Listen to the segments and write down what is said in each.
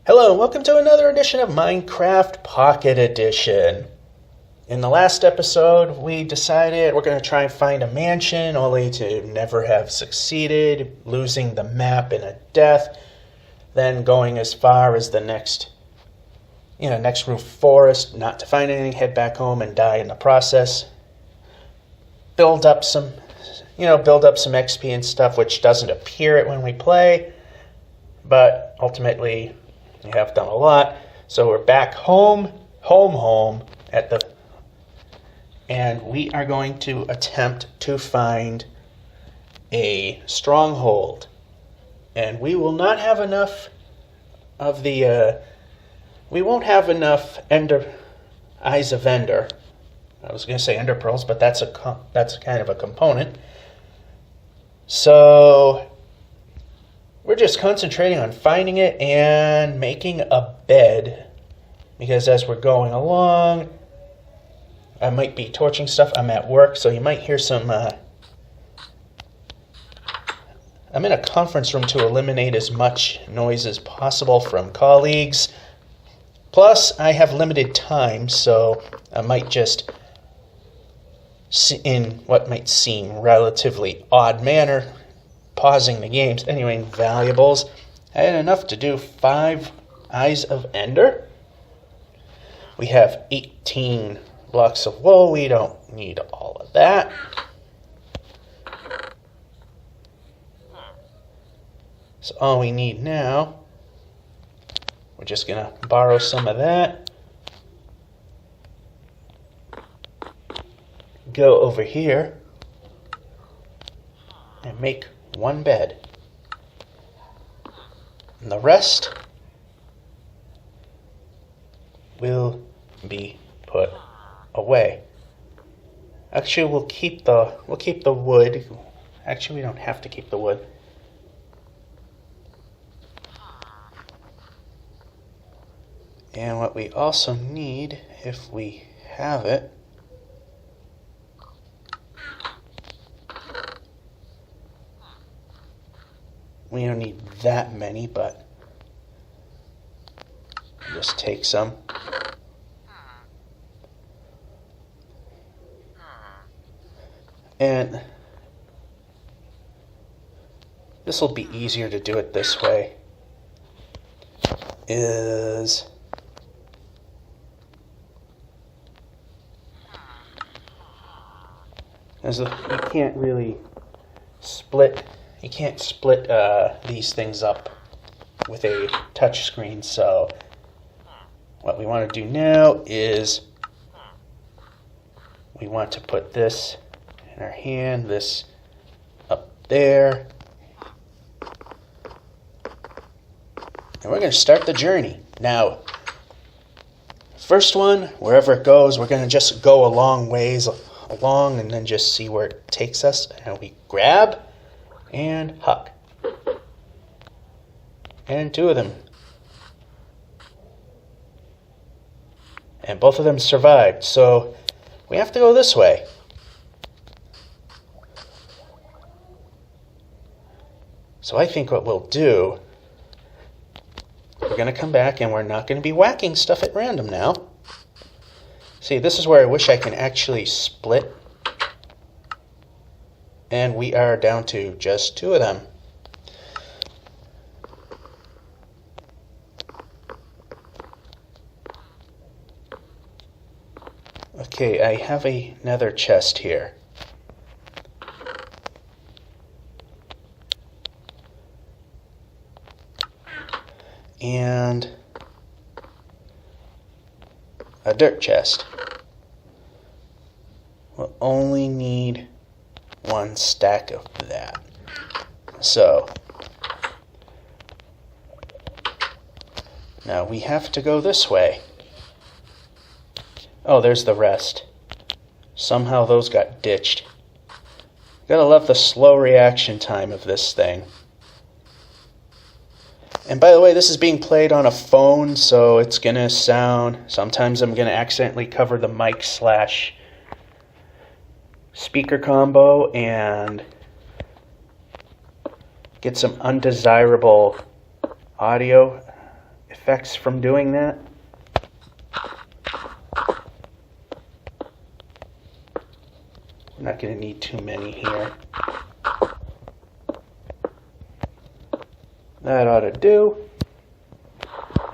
Hello and welcome to another edition of Minecraft Pocket Edition. In the last episode, we decided we're going to try and find a mansion, only to never have succeeded, losing the map in a death, then going as far as the next roof forest, not to find anything, head back home and die in the process. Build up some XP and stuff, which doesn't appear it when we play, but ultimately we have done a lot. So we're back home and we are going to attempt to find a stronghold. And we will not have enough of the, we won't have enough eyes of ender. I was going to say ender pearls, but that's kind of a component. So we're just concentrating on finding it and making a bed, because as we're going along, I might be torching stuff. I'm at work, so you might hear some... I'm in a conference room to eliminate as much noise as possible from colleagues. Plus, I have limited time, so I might just, in what might seem relatively odd manner, pausing the games. Anyway, valuables. I had enough to do 5 eyes of ender. We have 18 blocks of wool. We don't need all of that. So all we need now, we're just going to borrow some of that. Go over here and make one bed. And the rest will be put away. Actually, we'll keep the wood. Actually, we don't have to keep the wood. And what we also need, if we have it, we don't need that many, but just take some. And this will be easier to do it this way. As you can't really split. You can't split these things up with a touch screen, so what we want to do now is we want to put this in our hand, this up there, and we're going to start the journey. Now, first one, wherever it goes, we're going to just go a long ways along and then just see where it takes us, and we grab and huck. And 2 of them. And both of them survived, so we have to go this way. So I think what we'll do, we're going to come back and we're not going to be whacking stuff at random now. See, this is where I wish I can actually split. And we are down to just 2 of them. Okay, I have another chest here. And a dirt chest. We'll only need 1 stack of that. So now we have to go this way. Oh, there's the rest. Somehow those got ditched. Gotta love the slow reaction time of this thing. And by the way, this is being played on a phone, so it's gonna sound... Sometimes I'm gonna accidentally cover the mic / speaker combo and get some undesirable audio. effects from doing that. We're not going to need too many here. That ought to do.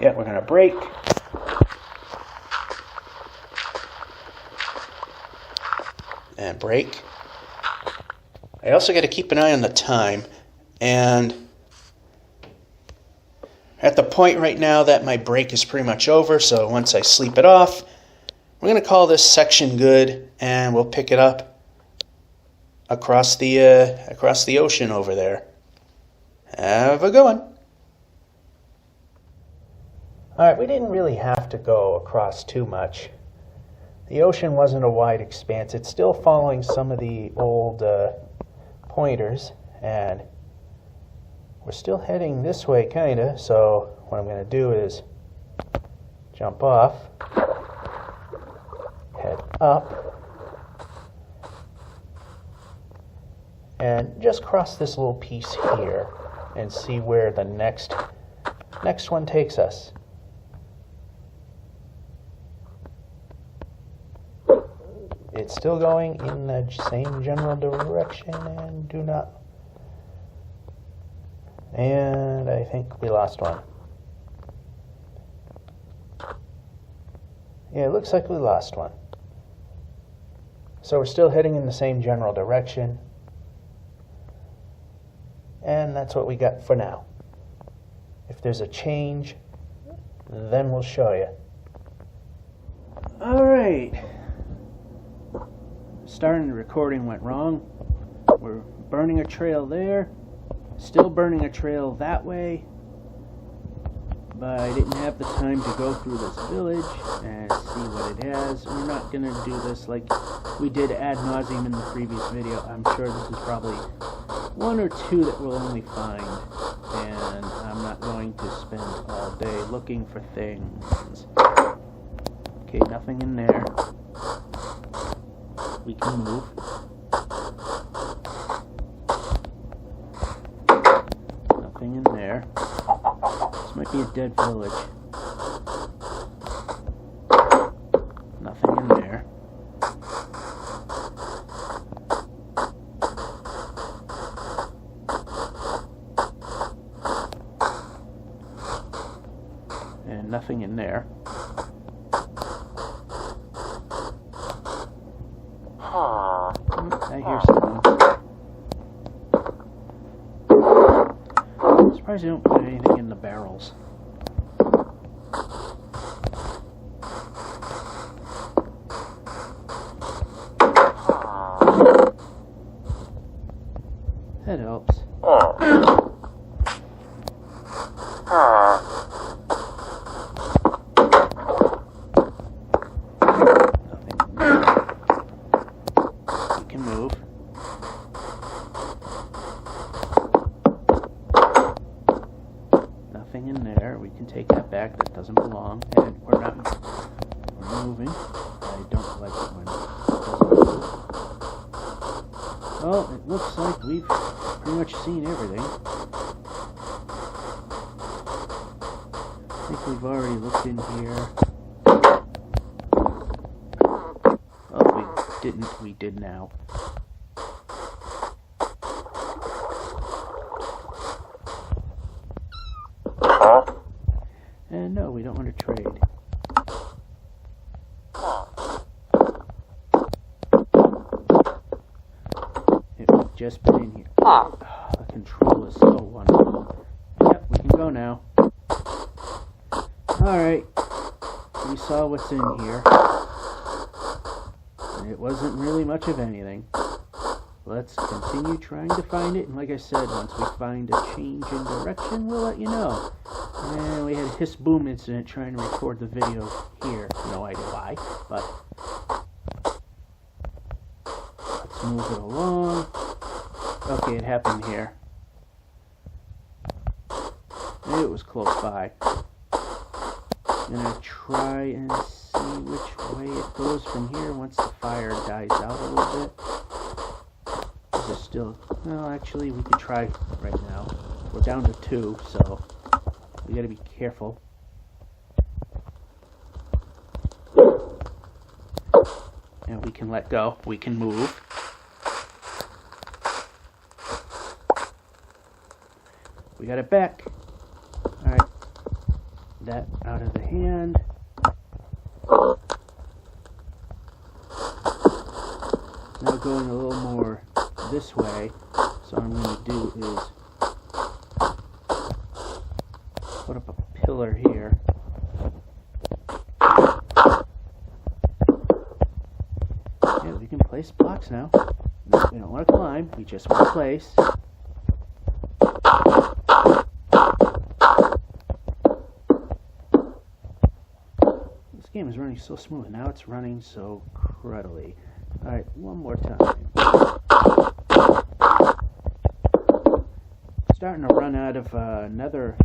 Yeah, we're going to brake. And brake. I also got to keep an eye on the time. And at the point right now that my brake is pretty much over, so once I sleep it off, we're going to call this section good, and we'll pick it up across the ocean over there. Have a good one. Alright, we didn't really have to go across too much. The ocean wasn't a wide expanse. It's still following some of the old pointers, and we're still heading this way, kinda, so what I'm going to do is jump off, head up, and just cross this little piece here and see where the next one takes us. It's still going in the same general direction, and I think we lost one. Yeah, it looks like we lost one. So we're still heading in the same general direction. And that's what we got for now. If there's a change, then we'll show you. Alright. Starting the recording went wrong. We're burning a trail there. Still burning a trail that way. But I didn't have the time to go through this village and see what it has. We're not going to do this like we did ad nauseum in the previous video. I'm sure this is probably one or two that we'll only find. And I'm not going to spend all day looking for things. Okay, nothing in there. We can move. Nothing in there. This might be a dead village. Nothing in there. And nothing in there. I hear something. I'm surprised they don't put anything in the barrels. That helps. Move. Nothing in there. We can take that back. That doesn't belong. And we're moving. I don't like it when it doesn't move. Well, it looks like we've pretty much seen everything. I think we've already looked in here. Didn't we? Did now. And no, we don't want to trade. It would just been in here. Oh, the control is so wonderful. Yep, we can go now. Alright. We saw what's in here. It wasn't really much of anything. Let's continue trying to find it, and like I said, once we find a change in direction, we'll let you know. And we had a hiss boom incident trying to record the video here. No idea why, but let's move it along. Okay, it happened here. It was close by. I'm gonna try and see which way it goes from here once the fire dies out a little bit. Is it still... Well, actually, we can try right now. We're down to 2, so we gotta be careful. can let go. We can move. We got it back. Alright. That out of the hand. Now going a little more this way. So what I'm going to do is put up a pillar here. Yeah, we can place blocks now. No, we don't want to climb, we just want to place. This game is running so smooth. Now it's running so cruddily. Alright, one more time. Starting to run out of nether.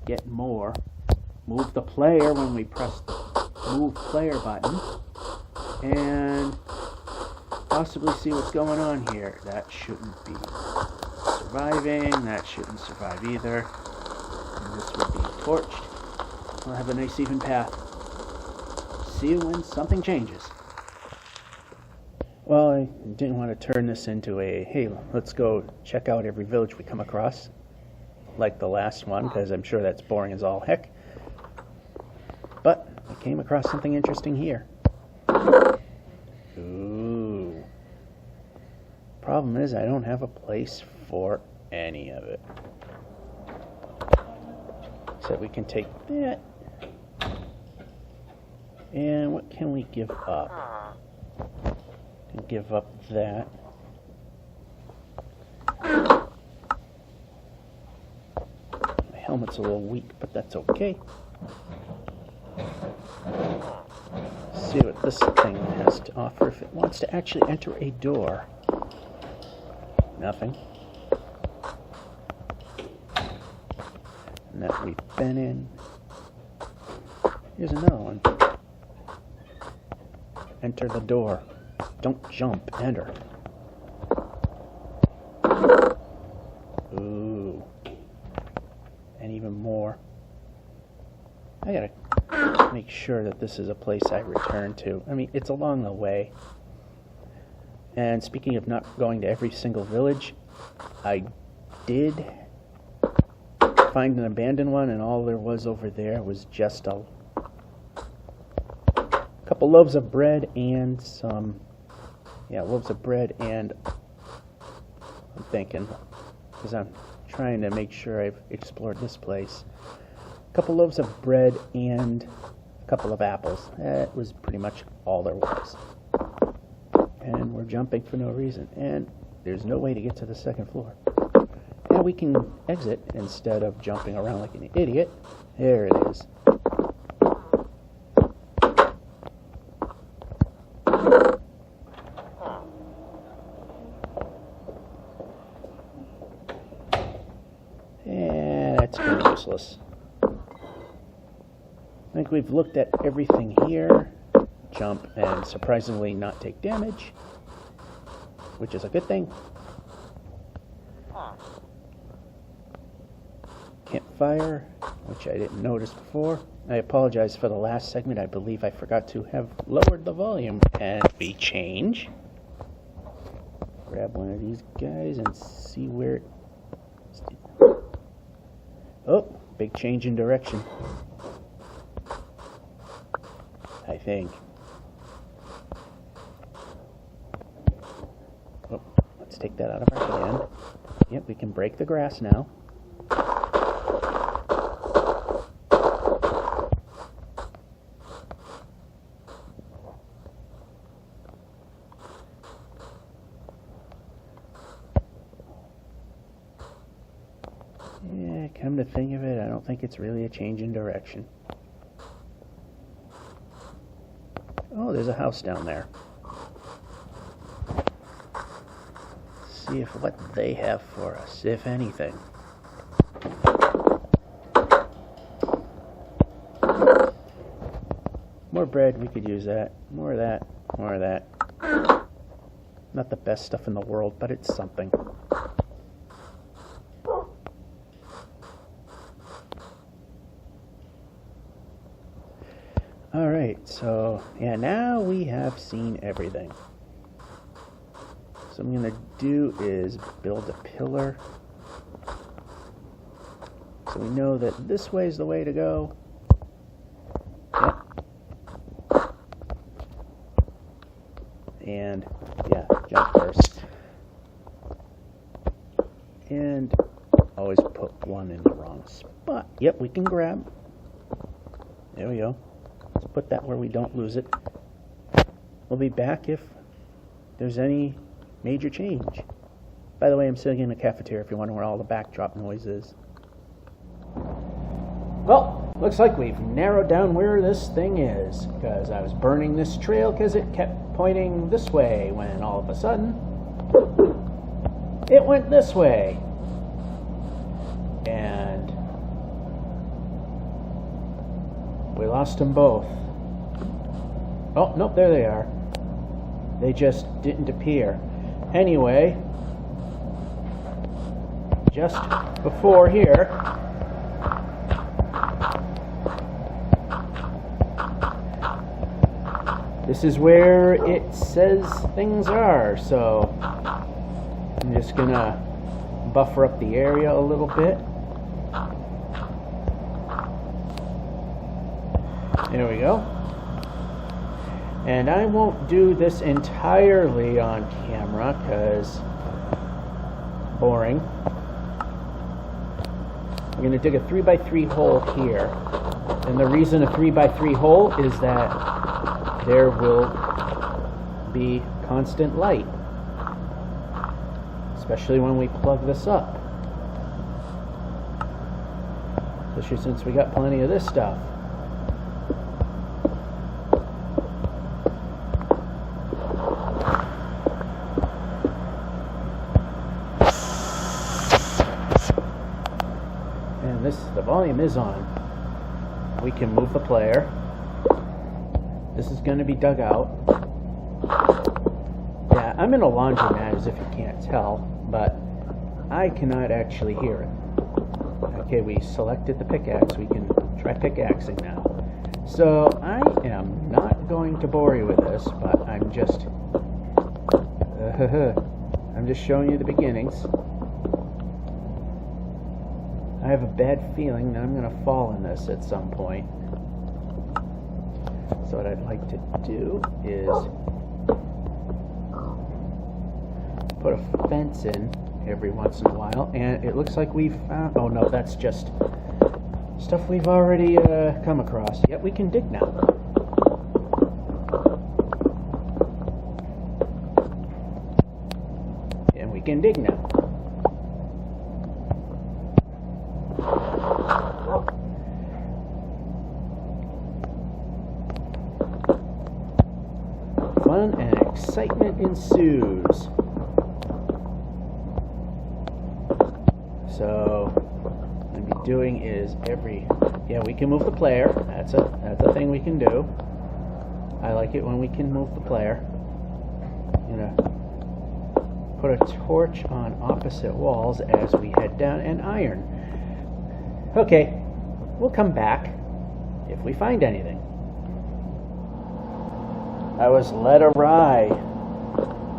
Get more. Move the player when we press the move player button. And possibly see what's going on here. That shouldn't be surviving. That shouldn't survive either. And this would be torched. We'll have a nice even path. See you when something changes. Well, I didn't want to turn this into a, hey, let's go check out every village we come across, like the last one, because I'm sure that's boring as all heck. But I came across something interesting here. Ooh. Problem is, I don't have a place for any of it. So we can take that. And what can we give up? We can give up that. My helmet's a little weak, but that's okay. See what this thing has to offer. If it wants to actually enter a door. Nothing. And that we've been in. Here's another one. Enter the door. Don't jump. Enter. Ooh. And even more. I gotta make sure that this is a place I return to. I mean, it's along the way. And speaking of not going to every single village, I did find an abandoned one, and all there was over there was just a couple loaves of bread and some, loaves of bread and, I'm thinking, because I'm trying to make sure I've explored this place, a couple loaves of bread and a couple of apples. That was pretty much all there was. And we're jumping for no reason, and there's no way to get to the second floor. Now we can exit instead of jumping around like an idiot. There it is. And that's kind of useless. I think we've looked at everything here. Jump and surprisingly not take damage, which is a good thing. Campfire, which I didn't notice before. I apologize for the last segment. I believe I forgot to have lowered the volume. And we change. Grab one of these guys and see where it... Oh, big change in direction. I think. Oh, let's take that out of our hand. Yep, we can break the grass now. Yeah, come to think of it, I don't think it's really a change in direction. Oh, there's a house down there. See if what they have for us, if anything. More bread, we could use that. More of that, more of that. Not the best stuff in the world, but it's something. Alright, so yeah, now we have seen everything. So what I'm going to do is build a pillar. So we know that this way is the way to go. Yep. And yeah, jump first. And always put one in the wrong spot. Yep, we can grab. There we go. Let's put that where we don't lose it. We'll be back if there's any major change. By the way, I'm sitting in a cafeteria if you're wondering where all the backdrop noise is. Well, looks like we've narrowed down where this thing is, because I was burning this trail because it kept pointing this way when all of a sudden it went this way. And we lost them both. Oh, nope, there they are. They just didn't appear. Anyway, just before here, this is where it says things are, so I'm just gonna buffer up the area a little bit. There we go. And I won't do this entirely on camera because boring. I'm going to dig a 3x3 hole here. And the reason a 3x3 hole is that there will be constant light, especially when we plug this up. Especially since we got plenty of this stuff. The volume is on. We can move the player. This is going to be dug out. Yeah, I'm in a laundromat, as if you can't tell, but I cannot actually hear it. Okay, we selected the pickaxe. We can try pickaxing now. So I am not going to bore you with this, but I'm just showing you the beginnings. I have a bad feeling that I'm going to fall in this at some point. So what I'd like to do is put a fence in every once in a while. And it looks like we've found... Oh no, that's just stuff we've already come across. Yep, we can dig now. And we can dig now. Fun and excitement ensues. So what I'm going to be doing is we can move the player. That's a thing we can do. I like it when we can move the player. I'm going to put a torch on opposite walls as we head down, and iron. Okay, we'll come back if we find anything. I was led awry.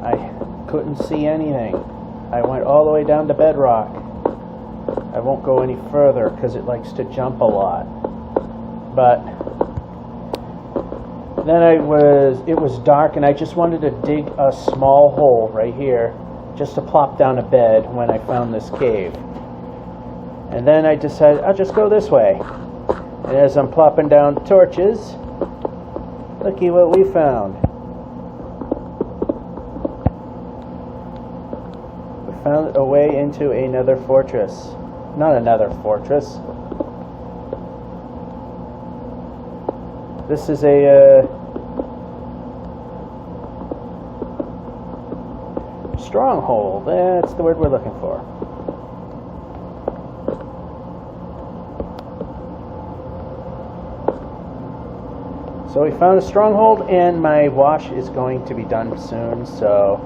I couldn't see anything. I went all the way down to bedrock. I won't go any further because it likes to jump a lot. But then it was dark and I just wanted to dig a small hole right here just to plop down a bed when I found this cave. And then I decided I'll just go this way. And as I'm plopping down torches, looky what we found. We found a way into another fortress. Not another fortress. This is a stronghold. That's the word we're looking for. So we found a stronghold, and my wash is going to be done soon, so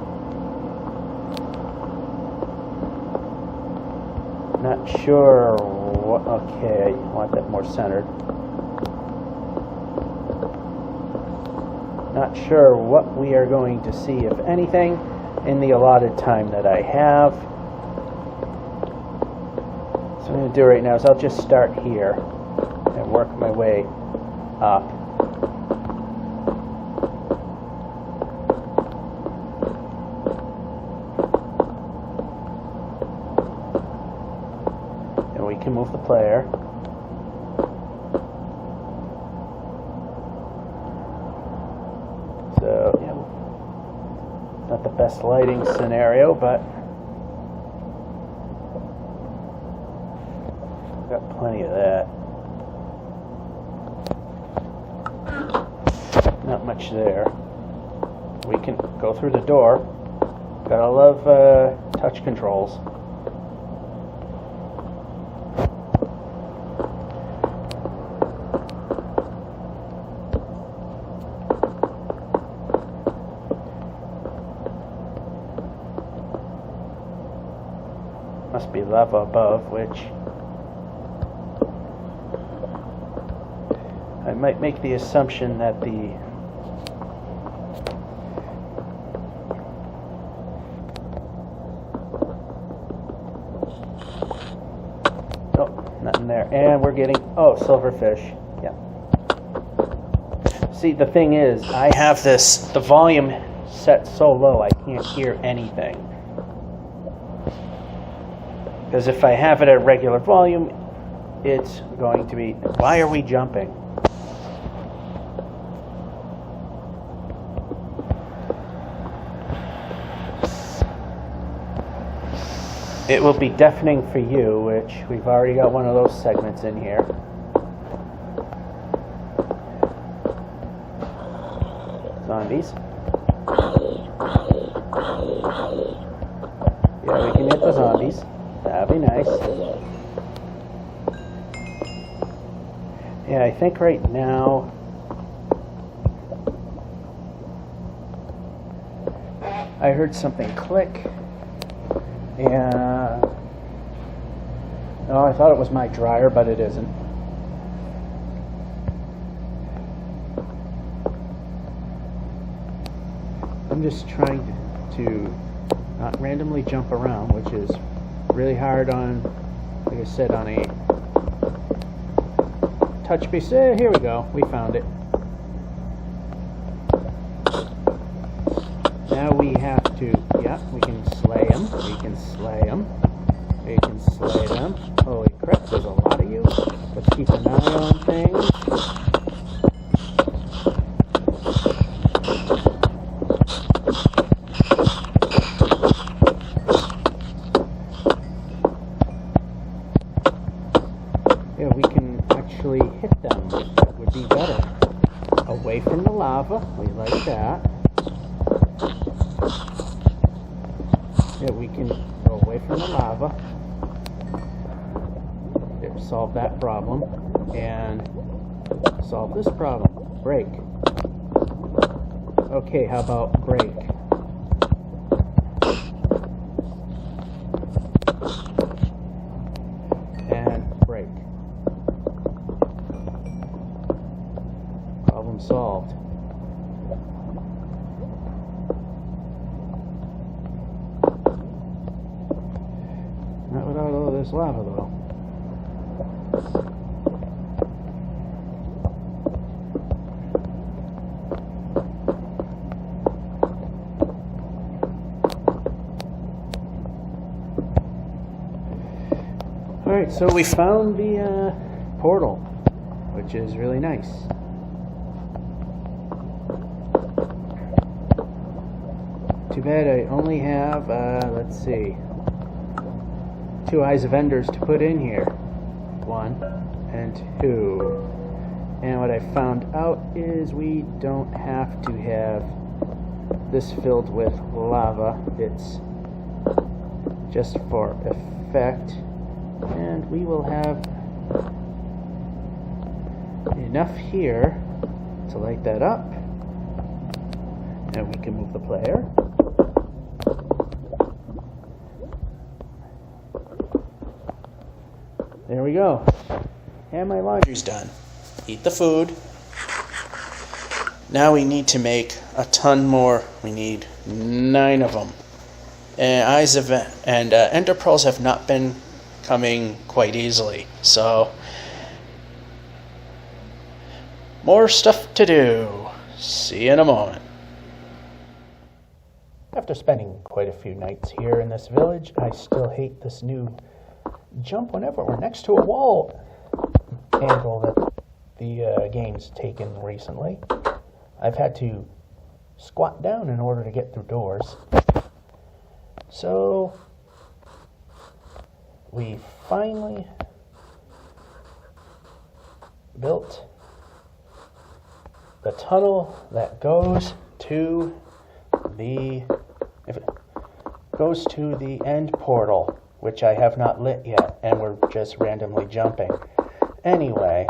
not sure what. Okay, I want that more centered. Not sure what we are going to see, if anything, in the allotted time that I have. So what I'm going to do right now is I'll just start here and work my way up. And we can move the player. So, yeah, not the best lighting scenario, but got plenty of that. Not much there. We can go through the door. Gotta love touch controls. Must be lava above, which I might make the assumption that the nothing there. And we're getting silverfish. Yeah. See, the thing is, I have the volume set so low I can't hear anything. Because if I have it at regular volume, it's going to be... Why are we jumping? It will be deafening for you, which we've already got one of those segments in here. Zombies. Yeah, we can hit the zombies. That'd be nice. Yeah, I think right now I heard something click. And I thought it was my dryer, but it isn't. I'm just trying to not randomly jump around, which is really hard on, like I said, on a touch base. Here we go. We found it. Now we have to, yeah, we can slay them. We can slay them. We can slay them. Holy crap, there's a lot of you. Let's keep an eye on things. Yeah, we can actually hit them. That would be better. Away from the lava. We like that. Yeah, we can go away from the lava. There, solve that problem. And solve this problem. Break. Okay, how about break? And break. Problem solved. Not without all this lava, though. Alright, so we found the portal, which is really nice. Too bad I only have, let's see, 2 Eyes of Enders to put in here. 1 and 2. And what I found out is we don't have to have this filled with lava. It's just for effect. And we will have enough here to light that up. And we can move the player. There we go. And my laundry's done. Eat the food. Now we need to make a ton more. We need 9 of them. And ender pearls have not been coming quite easily. So, more stuff to do. See you in a moment. After spending quite a few nights here in this village, I still hate this new jump whenever we're next to a wall angle that the game's taken recently. I've had to squat down in order to get through doors. So we finally built the tunnel that goes to the end portal, which I have not lit yet, and we're just randomly jumping. Anyway,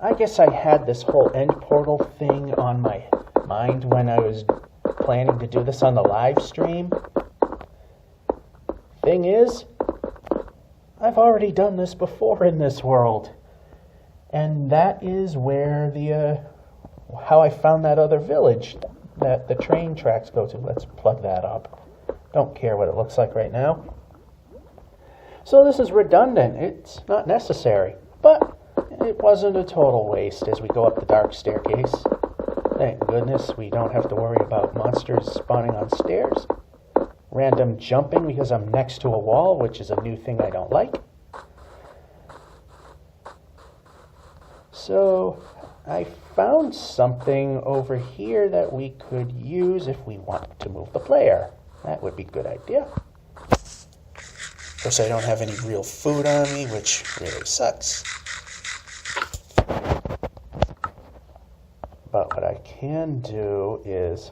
I guess I had this whole end portal thing on my mind when I was planning to do this on the live stream. Thing is, I've already done this before in this world. And that is where how I found that other village that the train tracks go to. Let's plug that up. Don't care what it looks like right now. So this is redundant. It's not necessary. But it wasn't a total waste as we go up the dark staircase. Thank goodness we don't have to worry about monsters spawning on stairs. Random jumping because I'm next to a wall, which is a new thing I don't like. So I found something over here that we could use if we want to move the player. That would be a good idea. Of course, I don't have any real food on me, which really sucks. But what I can do is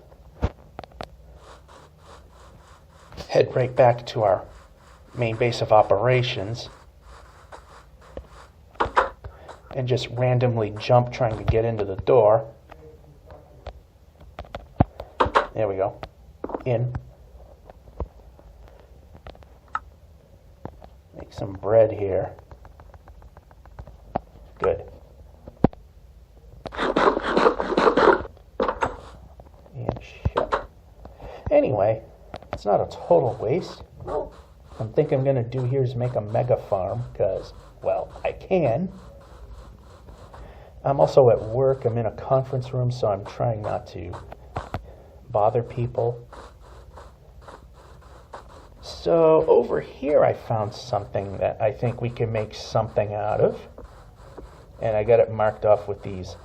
head right back to our main base of operations and just randomly jump trying to get into the door. There we go. In. Make some bread here. Good. And shut. Anyway, it's not a total waste. I think I'm going to do here is make a mega farm because, well, I can. I'm also at work. I'm in a conference room, so I'm trying not to bother people. So over here I found something that I think we can make something out of. And I got it marked off with these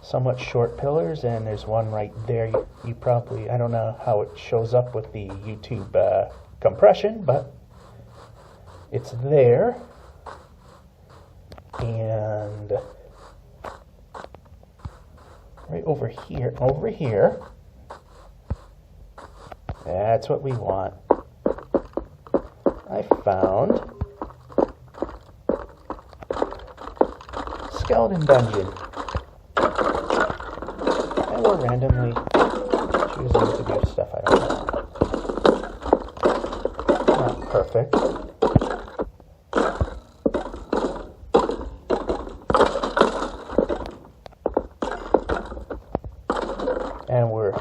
somewhat short pillars, and there's one right there. You probably, I don't know how it shows up with the YouTube compression, but it's there. And right over here, that's what we want. I found skeleton dungeon. And we're randomly choosing to do stuff I don't know. Not perfect. And we're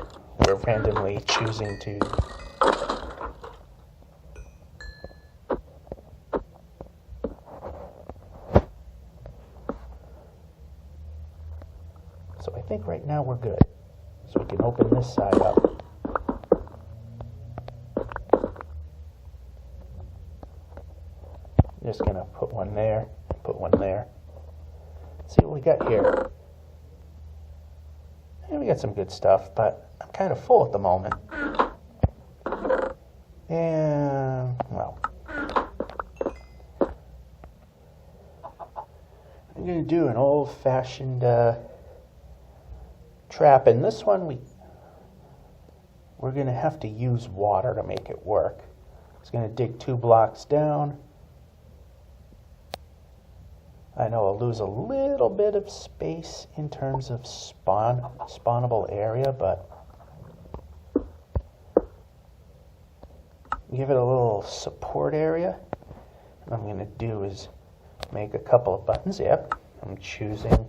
randomly choosing to so I think right now we're good. So we can open this side up. I'm just gonna put one there, put one there. Let's see what we got here. And we got some good stuff, but I'm kind of full at the moment. And, well, I'm going to do an old-fashioned trap. And this one, we're going to have to use water to make it work. It's going to dig 2 blocks down. I know I'll lose a little bit of space in terms of spawnable area, but give it a little support area. What I'm going to do is make a couple of buttons. Yep, I'm choosing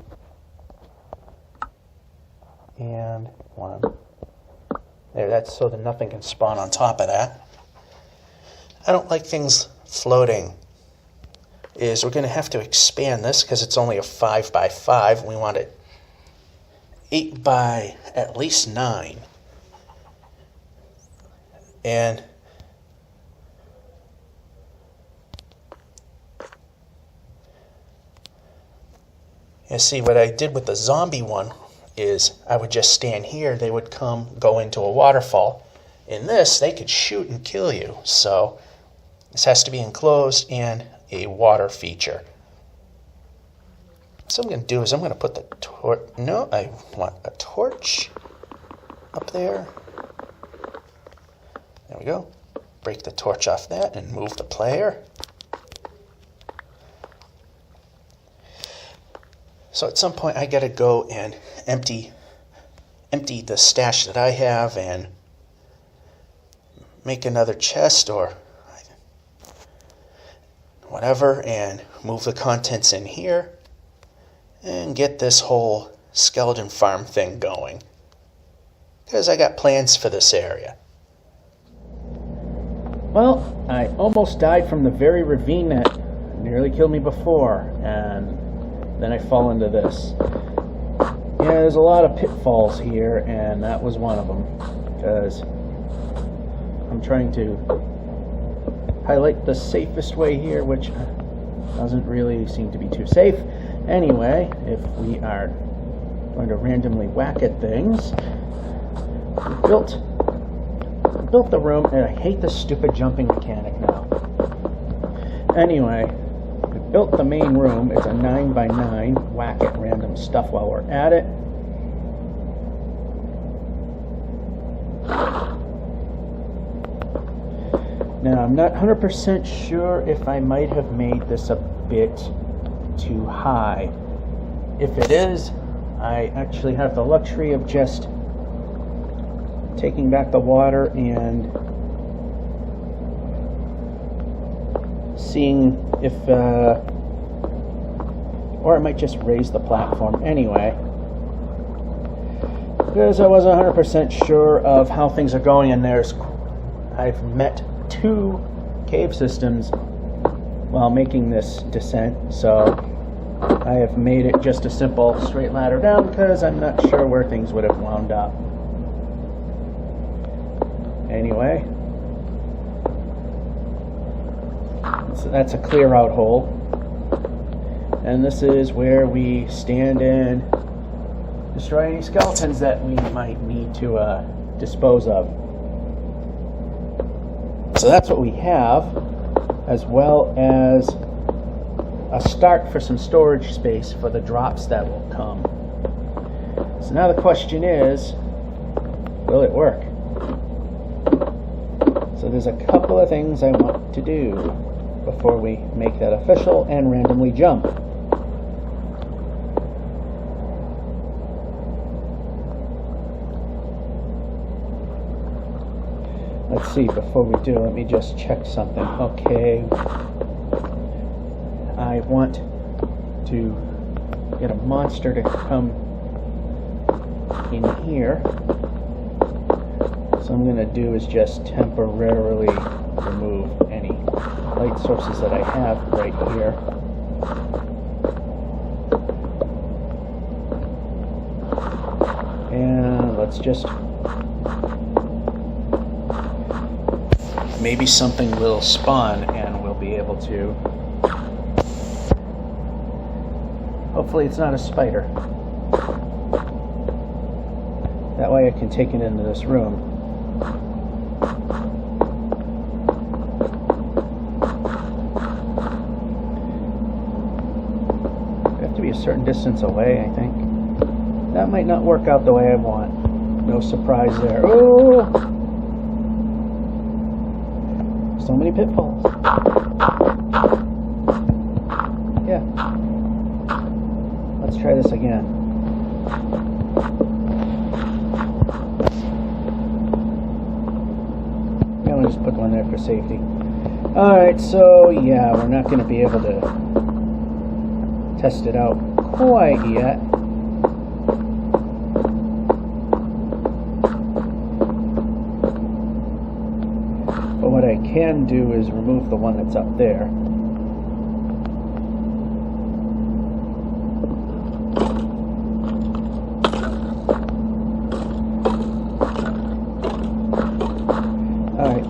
and 1. There, that's so that nothing can spawn on top of that. I don't like things floating. We're going to have to expand this because it's only a 5 by 5. We want it 8 by at least 9. And you see what I did with the zombie one is I would just stand here, they would go into a waterfall. In this, they could shoot and kill you. So this has to be enclosed and a water feature. So what I'm going to do is I'm going to put the torch. No, I want a torch up there. There we go. Break the torch off that and move the player. So at some point I got to go and empty the stash that I have and make another chest or whatever and move the contents in here and get this whole skeleton farm thing going, because I got plans for this area. Well, I almost died from the very ravine that nearly killed me before, and then I fall into this. Yeah, there's a lot of pitfalls here, and that was one of them, because I'm trying to highlight the safest way here, which doesn't really seem to be too safe. Anyway, if we are going to randomly whack at things, we built the room, and I hate this stupid jumping mechanic now. Anyway, we built the main room. It's a 9 by 9. Whack at random stuff while we're at it. Now, I'm not 100% sure if I might have made this a bit too high. If it is, I actually have the luxury of just taking back the water and seeing if, or I might just raise the platform anyway, because I wasn't 100% sure of how things are going, and I've met 2 cave systems while making this descent, so I have made it just a simple straight ladder down because I'm not sure where things would have wound up. Anyway, so that's a clear out hole, and this is where we stand and destroy any skeletons that we might need to dispose of. So that's what we have, as well as a start for some storage space for the drops that will come. So now the question is, will it work? So there's a couple of things I want to do before we make that official and randomly jump. Let's see, before we do, let me just check something. Okay, I want to get a monster to come in here. So I'm going to do is just temporarily remove any light sources that I have right here. And let's just, maybe something will spawn and we'll be able to, hopefully it's not a spider. That way I can take it into this room. Be a certain distance away, I think. That might not work out the way I want. No surprise there. Oh! So many pitfalls. Yeah. Let's try this again. I'm gonna just put one there for safety. Alright, so yeah, we're not going to be able to test it out quite yet. can do is remove the one that's up there. Alright,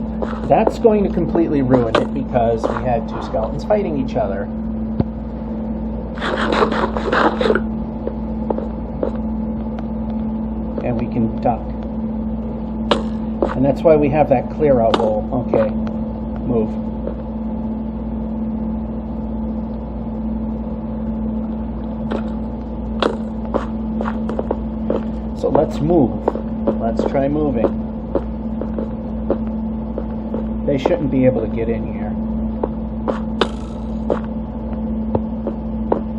that's going to completely ruin it because we had two skeletons fighting each other. And we can duck. And that's why we have that clear out hole. Okay, move. So let's move. Let's try moving. They shouldn't be able to get in here.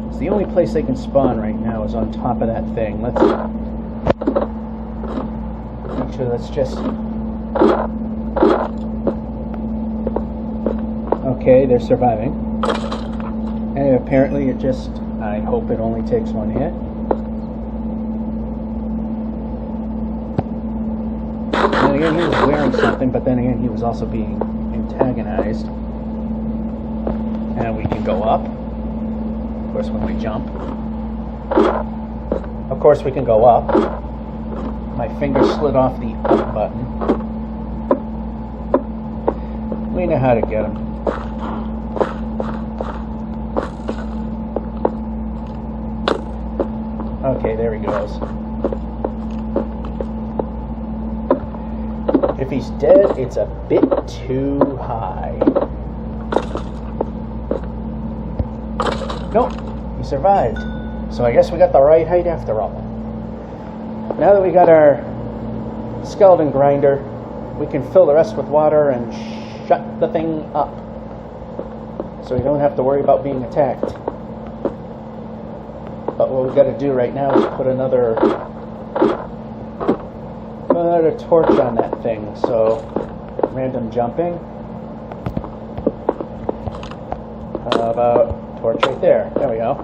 It's the only place they can spawn right now is on top of that thing. Let's make sure that's just... Okay, they're surviving. And apparently it just... I hope it only takes one hit. And again, he was wearing something, but then again, he was also being antagonized. And we can go up. Of course, when we jump. Of course, we can go up. My finger slid off the up button. We know how to get him. Okay, there he goes. If he's dead, it's a bit too high. Nope, he survived. So I guess we got the right height after all. Now that we got our skeleton grinder, we can fill the rest with water and shut the thing up. So we don't have to worry about being attacked. But what we've got to do right now is put another torch on that thing. So random jumping. How about torch right there? There we go.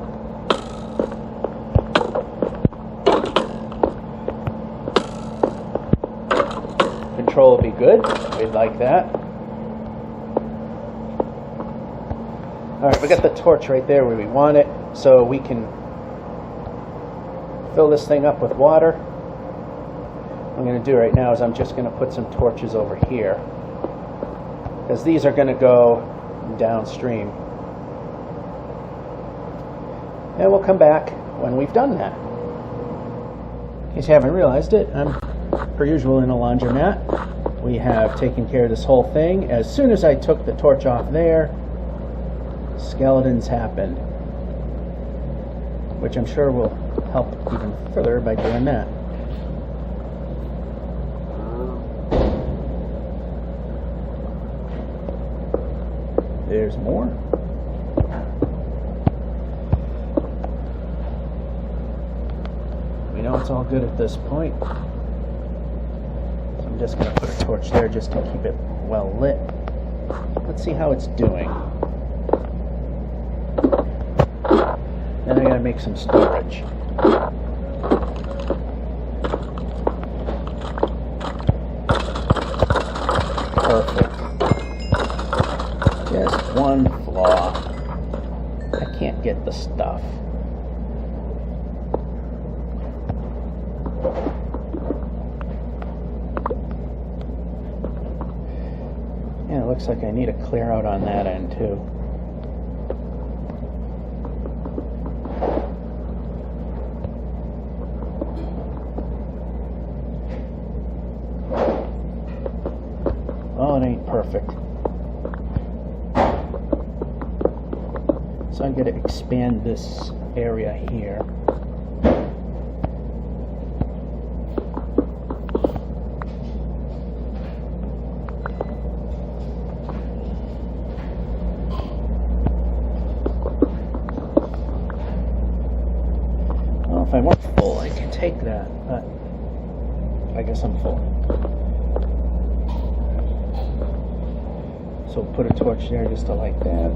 Control will be good. We'd like that. Alright, we got the torch right there where we want it, so we can fill this thing up with water. What I'm going to do right now is I'm just going to put some torches over here, because these are going to go downstream. And we'll come back when we've done that. In case you haven't realized it, I'm, per usual, in a laundromat. We have taken care of this whole thing. As soon as I took the torch off there, skeletons happened, which I'm sure will help even further by doing that. There's more. We know it's all good at this point. So I'm just going to put a torch there just to keep it well lit. Let's see how it's doing. Then I gotta make some storage. Perfect. Just one flaw. I can't get the stuff. Yeah, it looks like I need a clear out on that end too. Oh, it ain't perfect. So I'm going to expand this area here. Well, if I weren't full, I could take that, but I guess I'm full. So put a torch there just to light that.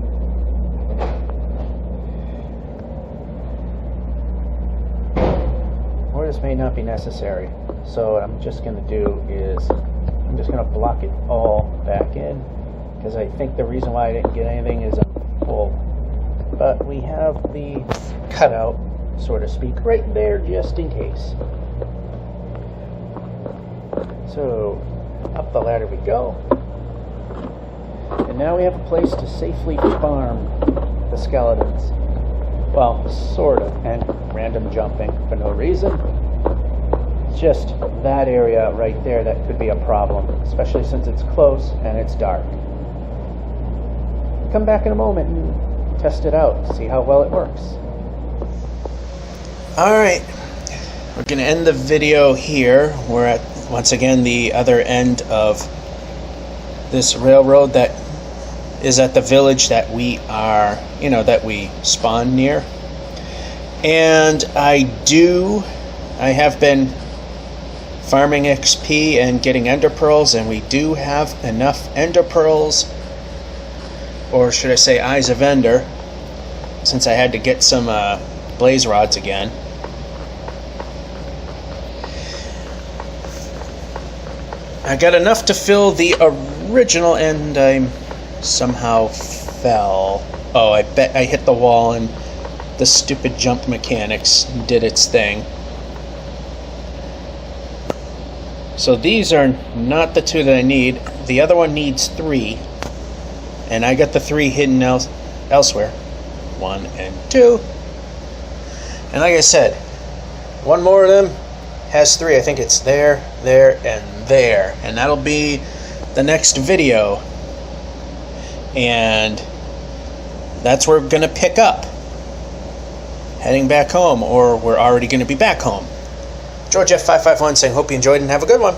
Or this may not be necessary. So what I'm just going to do is I'm just going to block it all back in because I think the reason why I didn't get anything is I'm full. But we have the cutout, so to speak, right there just in case. So, up the ladder we go. And now we have a place to safely farm the skeletons. Well, sort of, and random jumping for no reason. It's just that area right there that could be a problem, especially since it's close and it's dark. Come back in a moment and test it out, see how well it works. Alright, we're going to end the video here. We're at, once again, the other end of this railroad that is at the village that we are, that we spawn near. And I have been farming XP and getting ender pearls, and we do have enough ender pearls, or should I say eyes of ender, since I had to get some blaze rods again. I got enough to fill the original, and I somehow fell. Oh, I bet I hit the wall and the stupid jump mechanics did its thing. So these are not the two that I need. The other one needs 3. And I got the 3 hidden elsewhere. 1 and 2. And like I said, one more of them has 3. I think it's there, there, and there. And that'll be the next video. And that's where we're going to pick up. Heading back home, or we're already going to be back home. George F551 saying, hope you enjoyed and have a good one.